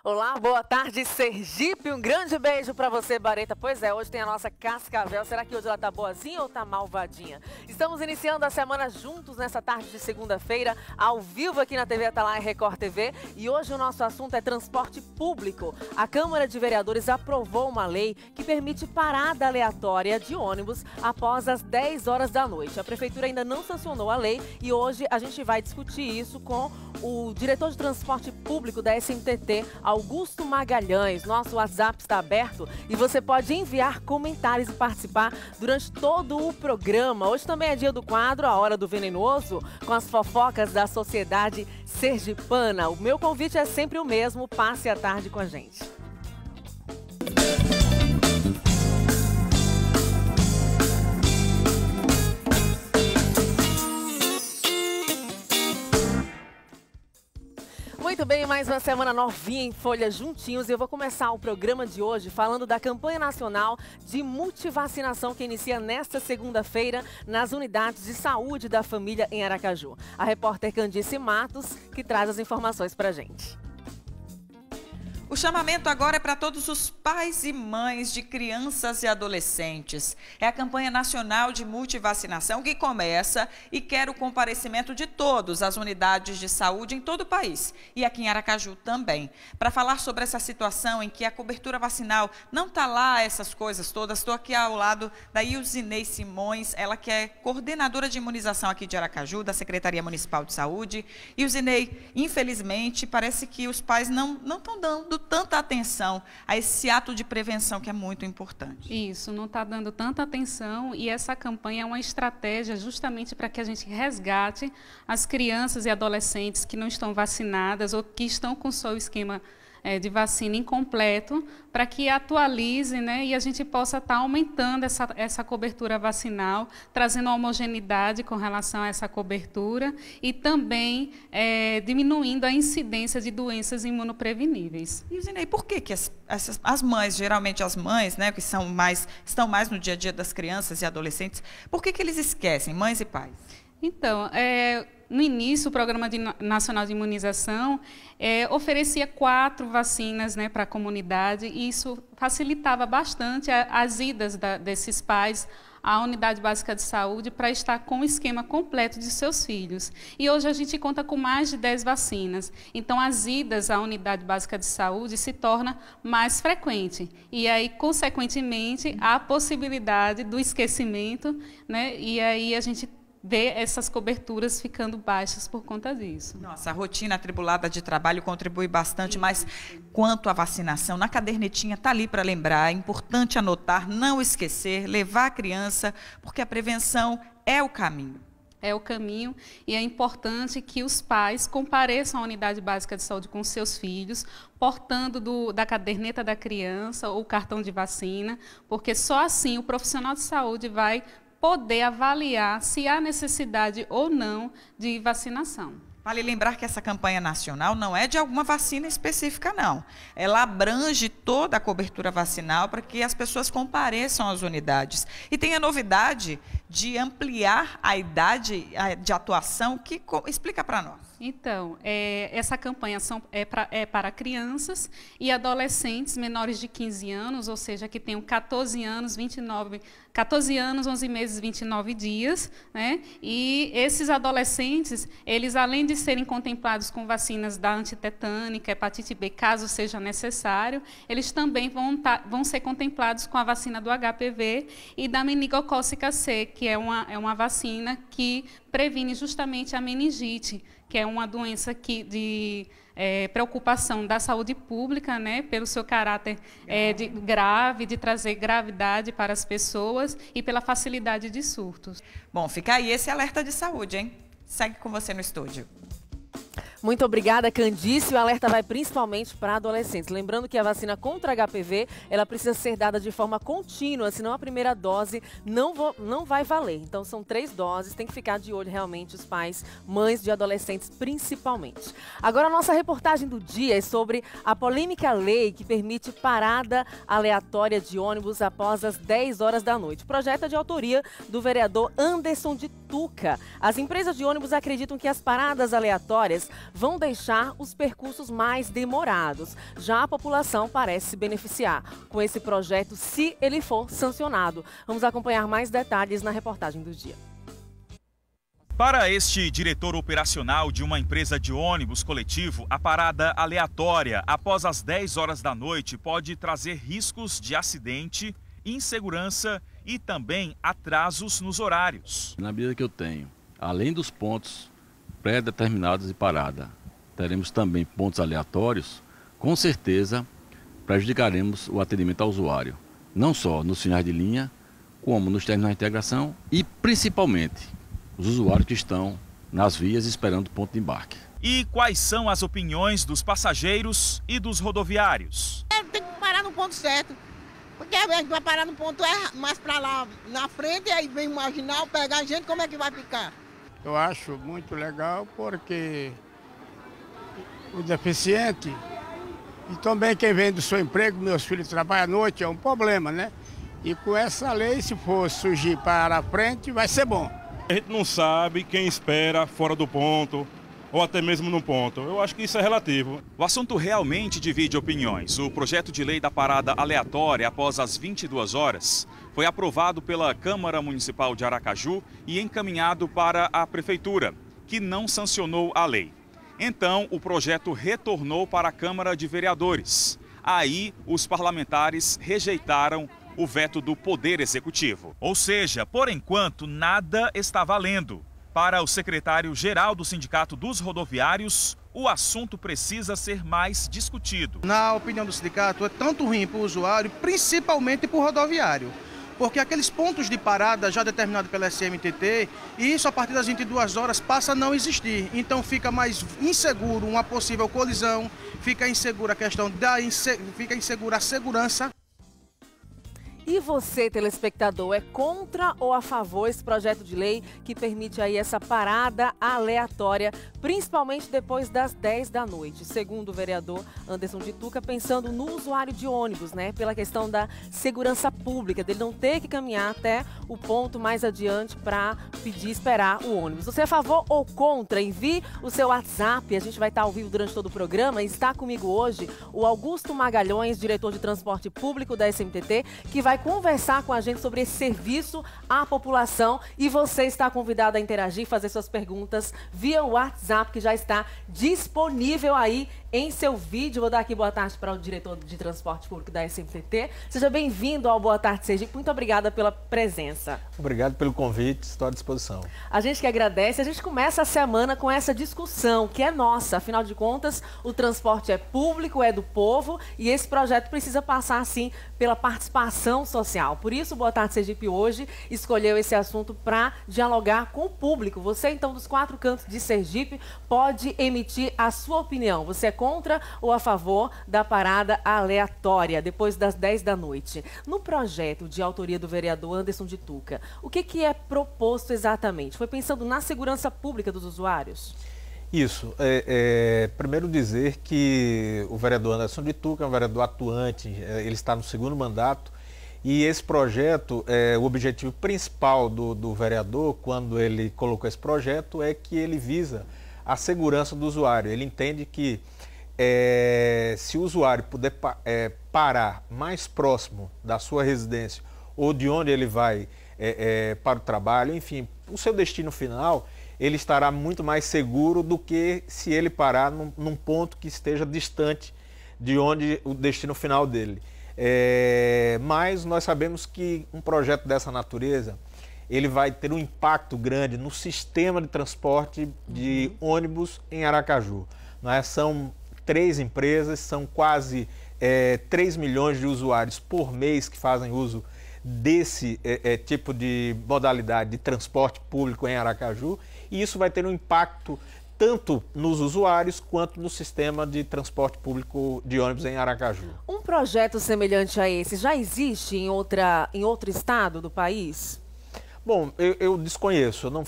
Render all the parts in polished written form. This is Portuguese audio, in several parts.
Olá, boa tarde, Sergipe. Um grande beijo pra você, Bareta. Pois é, hoje tem a nossa Cascavel. Será que hoje ela tá boazinha ou tá malvadinha? Estamos iniciando a semana juntos nessa tarde de segunda-feira, ao vivo aqui na TV Atalaia Record TV. E hoje o nosso assunto é transporte público. A Câmara de Vereadores aprovou uma lei que permite parada aleatória de ônibus após as 10 horas da noite. A Prefeitura ainda não sancionou a lei e hoje a gente vai discutir isso com o diretor de transporte público da SMTT, Augusto Magalhães. Nosso WhatsApp está aberto e você pode enviar comentários e participar durante todo o programa. Hoje também é dia do quadro A Hora do Venenoso, com as fofocas da sociedade sergipana. O meu convite é sempre o mesmo, passe a tarde com a gente. Muito bem, mais uma semana novinha em Folha juntinhos. Eu vou começar o programa de hoje falando da campanha nacional de multivacinação que inicia nesta segunda-feira nas unidades de saúde da família em Aracaju. A repórter Candice Matos que traz as informações pra gente. O chamamento agora é para todos os pais e mães de crianças e adolescentes. É a campanha nacional de multivacinação que começa e quer o comparecimento de todos as unidades de saúde em todo o país e aqui em Aracaju também. Para falar sobre essa situação em que a cobertura vacinal não está lá, essas coisas todas, estou aqui ao lado da Ilzinei Simões, ela que é coordenadora de imunização aqui de Aracaju, da Secretaria Municipal de Saúde. Ilzinei, infelizmente, parece que os pais não estão dando tanta atenção a esse ato de prevenção que é muito importante. Isso, não está dando tanta atenção e essa campanha é uma estratégia justamente para que a gente resgate as crianças e adolescentes que não estão vacinadas ou que estão com seu esquema de vacina incompleto, para que atualize, né, e a gente possa estar aumentando essa cobertura vacinal, trazendo homogeneidade com relação a essa cobertura e também diminuindo a incidência de doenças imunopreveníveis. E, Zinei, por que as mães, geralmente as mães, né, que estão mais no dia a dia das crianças e adolescentes, por que eles esquecem, mães e pais? Então, no início, o Programa Nacional de Imunização oferecia 4 vacinas, né, para a comunidade e isso facilitava bastante as idas desses pais à unidade básica de saúde para estar com o esquema completo de seus filhos. E hoje a gente conta com mais de 10 vacinas. Então, as idas à unidade básica de saúde se torna mais frequente. E aí, consequentemente, há a possibilidade do esquecimento, né, e aí a gente ver essas coberturas ficando baixas por conta disso. Nossa, a rotina atribulada de trabalho contribui bastante, mas quanto à vacinação, na cadernetinha está ali para lembrar, é importante anotar, não esquecer, levar a criança, porque a prevenção é o caminho. É o caminho e é importante que os pais compareçam à unidade básica de saúde com seus filhos, portando da caderneta da criança ou cartão de vacina, porque só assim o profissional de saúde vai poder avaliar se há necessidade ou não de vacinação. Vale lembrar que essa campanha nacional não é de alguma vacina específica, não. Ela abrange toda a cobertura vacinal para que as pessoas compareçam às unidades. E tem a novidade de ampliar a idade de atuação, que explica para nós. Então, essa campanha é para crianças e adolescentes menores de 15 anos, ou seja, que tenham 14 anos, 11 meses, 29 dias, né? E esses adolescentes, eles além de serem contemplados com vacinas da antitetânica, hepatite B, caso seja necessário, eles também vão ser contemplados com a vacina do HPV e da meningocócica C, que é uma vacina que previne justamente a meningite, que é uma doença de preocupação da saúde pública, né, pelo seu caráter grave, de trazer gravidade para as pessoas e pela facilidade de surtos. Bom, fica aí esse alerta de saúde, hein? Segue com você no estúdio. Muito obrigada, Candice. O alerta vai principalmente para adolescentes. Lembrando que a vacina contra HPV, ela precisa ser dada de forma contínua, senão a primeira dose não vai valer. Então, são 3 doses, tem que ficar de olho realmente os pais, mães de adolescentes principalmente. Agora, a nossa reportagem do dia é sobre a polêmica lei que permite parada aleatória de ônibus após as 10 horas da noite. O projeto é de autoria do vereador Anderson de Tuca. As empresas de ônibus acreditam que as paradas aleatórias vão deixar os percursos mais demorados. Já a população parece se beneficiar com esse projeto se ele for sancionado. Vamos acompanhar mais detalhes na reportagem do dia. Para este diretor operacional de uma empresa de ônibus coletivo, a parada aleatória após as 10 horas da noite pode trazer riscos de acidente, insegurança e também atrasos nos horários. Na medida que eu tenho, além dos pontos pré-determinados de parada, teremos também pontos aleatórios, com certeza prejudicaremos o atendimento ao usuário, não só nos finais de linha, como nos terminais de integração e principalmente os usuários que estão nas vias esperando o ponto de embarque. E quais são as opiniões dos passageiros e dos rodoviários? Tem que parar no ponto certo, porque a gente vai parar no ponto mais para lá na frente, e aí vem o marginal pegar a gente, como é que vai ficar? Eu acho muito legal porque o deficiente e também quem vem do seu emprego, meus filhos trabalham à noite, é um problema, né? E com essa lei, se for surgir para a frente, vai ser bom. A gente não sabe quem espera fora do ponto ou até mesmo no ponto. Eu acho que isso é relativo. O assunto realmente divide opiniões. O projeto de lei da parada aleatória após as 22 horas foi aprovado pela Câmara Municipal de Aracaju e encaminhado para a Prefeitura, que não sancionou a lei. Então, o projeto retornou para a Câmara de Vereadores. Aí, os parlamentares rejeitaram o veto do Poder Executivo. Ou seja, por enquanto, nada está valendo. Para o secretário-geral do Sindicato dos Rodoviários, o assunto precisa ser mais discutido. Na opinião do sindicato, é tanto ruim para o usuário, principalmente para o rodoviário. Porque aqueles pontos de parada já determinados pela SMTT, e isso a partir das 22 horas passa a não existir. Então fica mais inseguro uma possível colisão, fica insegura a questão fica insegura a segurança. E você, telespectador, é contra ou a favor esse projeto de lei que permite aí essa parada aleatória, principalmente depois das 10 da noite? Segundo o vereador Anderson de Tuca, pensando no usuário de ônibus, né? Pela questão da segurança pública, dele não ter que caminhar até o ponto mais adiante para pedir esperar o ônibus. Você é a favor ou contra? Envie o seu WhatsApp, a gente vai estar ao vivo durante todo o programa. E está comigo hoje o Augusto Magalhães, diretor de transporte público da SMTT, que vai conversar com a gente sobre esse serviço à população, e você está convidado a interagir, fazer suas perguntas via WhatsApp, que já está disponível aí em seu vídeo. Vou dar aqui boa tarde para o diretor de transporte público da SMTT. Seja bem-vindo ao Boa Tarde Sergipe. Muito obrigada pela presença. Obrigado pelo convite, estou à disposição. A gente que agradece. A gente começa a semana com essa discussão que é nossa. Afinal de contas, o transporte é público, é do povo, e esse projeto precisa passar, sim, pela participação social. Por isso, o Boa Tarde Sergipe hoje escolheu esse assunto para dialogar com o público. Você, então, dos 4 cantos de Sergipe, pode emitir a sua opinião. Você é contra ou a favor da parada aleatória depois das 10 da noite? No projeto de autoria do vereador Anderson de Tuca, o que é proposto exatamente? Foi pensando na segurança pública dos usuários? Isso. Primeiro dizer que o vereador Anderson de Tuca é um vereador atuante, ele está no 2º mandato, e esse projeto, o objetivo principal do vereador, quando ele colocou esse projeto, é que ele visa a segurança do usuário. Ele entende que se o usuário puder parar mais próximo da sua residência ou de onde ele vai para o trabalho, enfim, o seu destino final, ele estará muito mais seguro do que se ele parar num ponto que esteja distante de onde o destino final dele. Mas nós sabemos que um projeto dessa natureza, ele vai ter um impacto grande no sistema de transporte de ônibus em Aracaju. São 3 empresas, são quase 3 milhões de usuários por mês que fazem uso desse tipo de modalidade de transporte público em Aracaju, e isso vai ter um impacto tanto nos usuários quanto no sistema de transporte público de ônibus em Aracaju. Um projeto semelhante a esse já existe em outro estado do país? Bom, eu desconheço, eu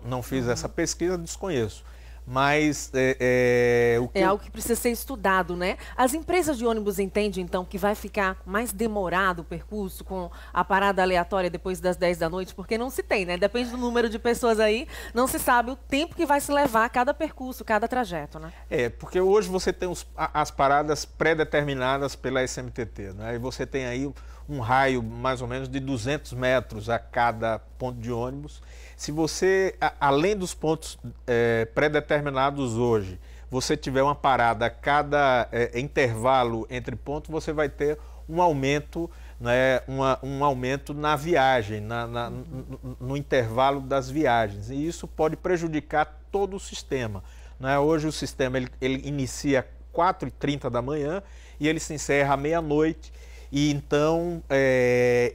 não fiz essa pesquisa, desconheço. Mas é algo que precisa ser estudado, né? As empresas de ônibus entendem, então, que vai ficar mais demorado o percurso com a parada aleatória depois das 10 da noite? Porque não se tem, né? Depende do número de pessoas aí, não se sabe o tempo que vai se levar cada percurso, cada trajeto, né? Porque hoje você tem as paradas pré-determinadas pela SMTT, né? E você tem aí um raio mais ou menos de 200 metros a cada ponto de ônibus. Se você, além dos pontos pré-determinados hoje, você tiver uma parada a cada intervalo entre pontos, você vai ter um aumento, né, um aumento na viagem, no intervalo das viagens. E isso pode prejudicar todo o sistema, né? Hoje o sistema ele inicia às 4h30 da manhã e ele se encerra à meia-noite. E então,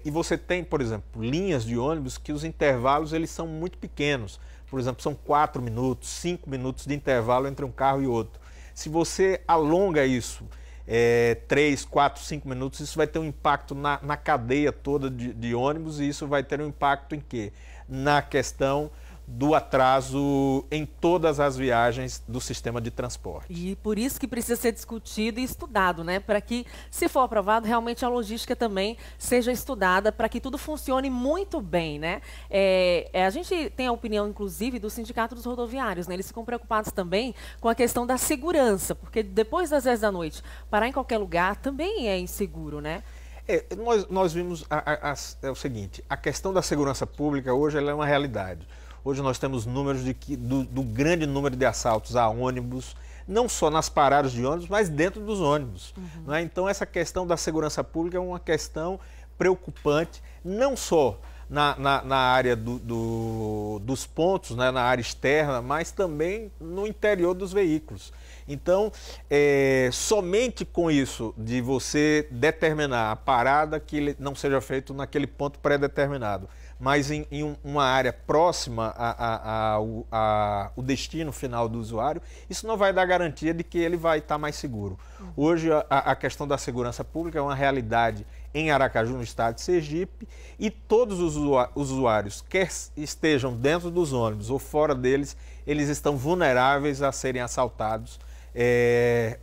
e você tem, por exemplo, linhas de ônibus que os intervalos eles são muito pequenos. Por exemplo, são 4 minutos, 5 minutos de intervalo entre um carro e outro. Se você alonga isso 3, 4, 5 minutos, isso vai ter um impacto na cadeia toda de ônibus, e isso vai ter um impacto em quê? Na questão do atraso em todas as viagens do sistema de transporte. E por isso que precisa ser discutido e estudado, né? Para que, se for aprovado, realmente a logística também seja estudada, para que tudo funcione muito bem, né? A gente tem a opinião, inclusive, do Sindicato dos Rodoviários, né? Eles ficam preocupados também com a questão da segurança, porque depois das 10 da noite, parar em qualquer lugar também é inseguro, né? Nós vimos o seguinte, a questão da segurança pública hoje ela é uma realidade. Hoje nós temos números do grande número de assaltos a ônibus, não só nas paradas de ônibus, mas dentro dos ônibus. Não é? Então essa questão da segurança pública é uma questão preocupante, não só na área dos pontos, né, na área externa, mas também no interior dos veículos. Então, somente com isso, de você determinar a parada, que ele não seja feito naquele ponto pré-determinado, mas em uma área próxima ao destino final do usuário, isso não vai dar garantia de que ele vai estar mais seguro. Hoje, a questão da segurança pública é uma realidade em Aracaju, no estado de Sergipe, e todos os usuários, quer estejam dentro dos ônibus ou fora deles, eles estão vulneráveis a serem assaltados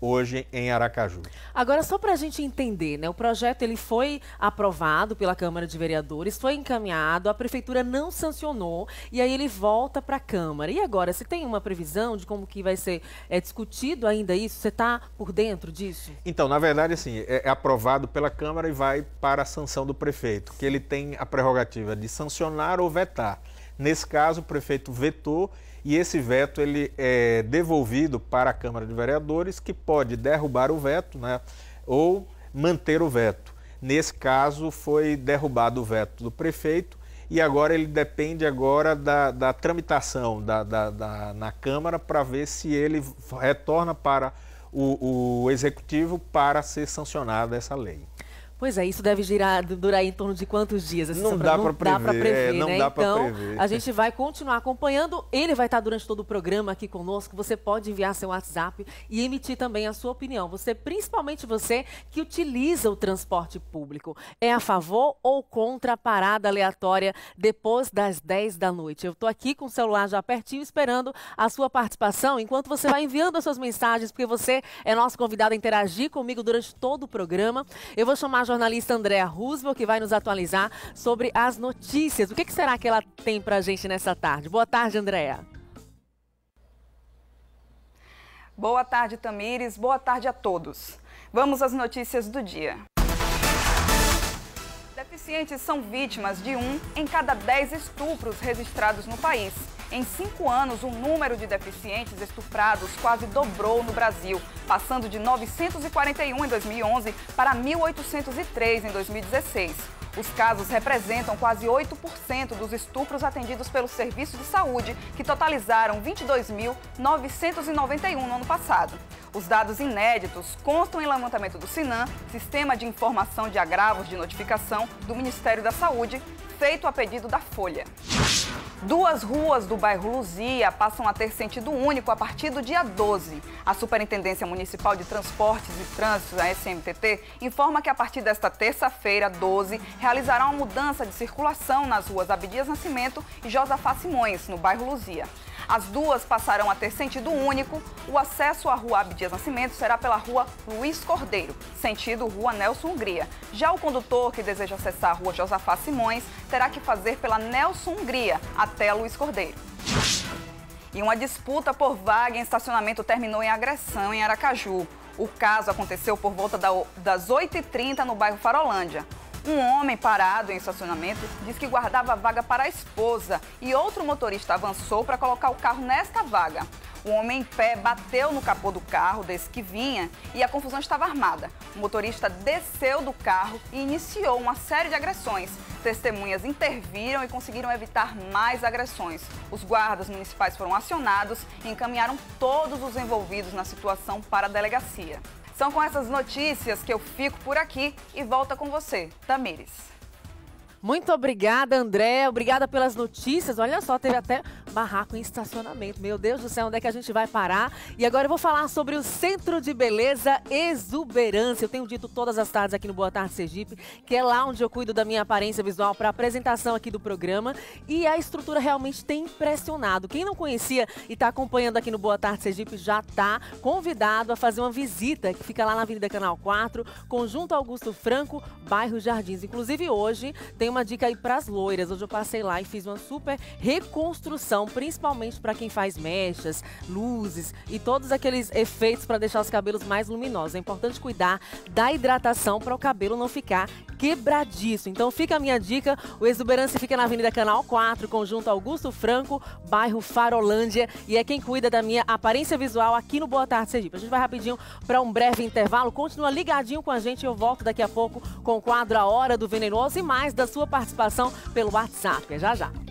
hoje em Aracaju. Agora, só para a gente entender, né, o projeto ele foi aprovado pela Câmara de Vereadores, foi encaminhado, a Prefeitura não sancionou e aí ele volta para a Câmara. E agora, você tem uma previsão de como que vai ser discutido ainda isso? Você está por dentro disso? Então, na verdade, assim, é aprovado pela Câmara e vai para a sanção do prefeito, que ele tem a prerrogativa de sancionar ou vetar. Nesse caso, o prefeito vetou, e esse veto ele é devolvido para a Câmara de Vereadores, que pode derrubar o veto, né, ou manter o veto. Nesse caso, foi derrubado o veto do prefeito e agora ele depende agora da tramitação na Câmara para ver se ele retorna para o Executivo para ser sancionada essa lei. Pois é, isso deve durar em torno de quantos dias? Assim, não dá para prever, né? Então, a gente vai continuar acompanhando. Ele vai estar durante todo o programa aqui conosco. Você pode enviar seu WhatsApp e emitir também a sua opinião. Principalmente você que utiliza o transporte público. É a favor ou contra a parada aleatória depois das 10 da noite? Eu estou aqui com o celular já pertinho, esperando a sua participação, enquanto você vai enviando as suas mensagens, porque você é nosso convidado a interagir comigo durante todo o programa. Eu vou chamar a jornalista Andréa Roosevelt, que vai nos atualizar sobre as notícias. O que será que ela tem pra gente nessa tarde? Boa tarde, Andréa. Boa tarde, Tamires. Boa tarde a todos. Vamos às notícias do dia. Deficientes são vítimas de 1 em cada 10 estupros registrados no país. Em 5 anos, o número de deficientes estuprados quase dobrou no Brasil, passando de 941 em 2011 para 1.803 em 2016. Os casos representam quase 8% dos estupros atendidos pelo Serviço de Saúde, que totalizaram 22.991 no ano passado. Os dados inéditos constam em levantamento do SINAM, Sistema de Informação de Agravos de Notificação do Ministério da Saúde, feito a pedido da Folha. 2 ruas do bairro Luzia passam a ter sentido único a partir do dia 12. A Superintendência Municipal de Transportes e Trânsito, a SMTT, informa que a partir desta terça-feira, 12, realizará uma mudança de circulação nas ruas Abdias Nascimento e Josafá Simões, no bairro Luzia. As duas passarão a ter sentido único. O acesso à Rua Abdias Nascimento será pela Rua Luiz Cordeiro, sentido Rua Nelson Hungria. Já o condutor que deseja acessar a Rua Josafá Simões terá que fazer pela Nelson Hungria até a Luiz Cordeiro. E uma disputa por vaga em estacionamento terminou em agressão em Aracaju. O caso aconteceu por volta das 8h30 no bairro Farolândia. Um homem parado em estacionamento disse que guardava a vaga para a esposa e outro motorista avançou para colocar o carro nesta vaga. O homem em pé bateu no capô do carro desse que vinha e a confusão estava armada. O motorista desceu do carro e iniciou uma série de agressões. Testemunhas interviram e conseguiram evitar mais agressões. Os guardas municipais foram acionados e encaminharam todos os envolvidos na situação para a delegacia. São com essas notícias que eu fico por aqui e volto com você, Tamires. Muito obrigada, André. Obrigada pelas notícias. Olha só, teve até barraco em estacionamento. Meu Deus do céu, onde é que a gente vai parar? E agora eu vou falar sobre o Centro de Beleza Exuberância. Eu tenho dito todas as tardes aqui no Boa Tarde Sergipe, que é lá onde eu cuido da minha aparência visual para apresentação aqui do programa. E a estrutura realmente tem impressionado. Quem não conhecia e está acompanhando aqui no Boa Tarde Sergipe já está convidado a fazer uma visita, que fica lá na Avenida Canal 4, Conjunto Augusto Franco, bairro Jardins. Inclusive hoje tem uma dica aí para as loiras. Hoje eu passei lá e fiz uma super reconstrução, principalmente para quem faz mechas, luzes e todos aqueles efeitos para deixar os cabelos mais luminosos. É importante cuidar da hidratação para o cabelo não ficar quebradiço. Então fica a minha dica, o Exuberância fica na Avenida Canal 4, Conjunto Augusto Franco, bairro Farolândia, e é quem cuida da minha aparência visual aqui no Boa Tarde Sergipe. A gente vai rapidinho para um breve intervalo, continua ligadinho com a gente, eu volto daqui a pouco com o quadro A Hora do Venenoso e mais da sua participação pelo WhatsApp. É já já.